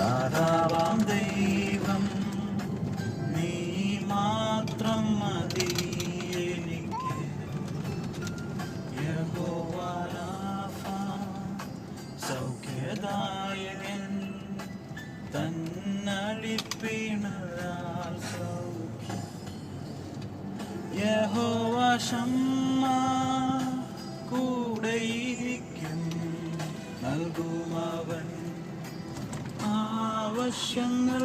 ദാതാവാം ദൈവം നീ മാത്രം മതി എനിക്ക്. യഹോവ രാഫ സൗഖ്യദായകൻ തന്നടിപ്പിണരാൽ സൗഖ്യം. യഹോവ ശമ്മ കൂടെയിരിക്കും നൽകുമവൻ ആവശ്യങ്ങൾ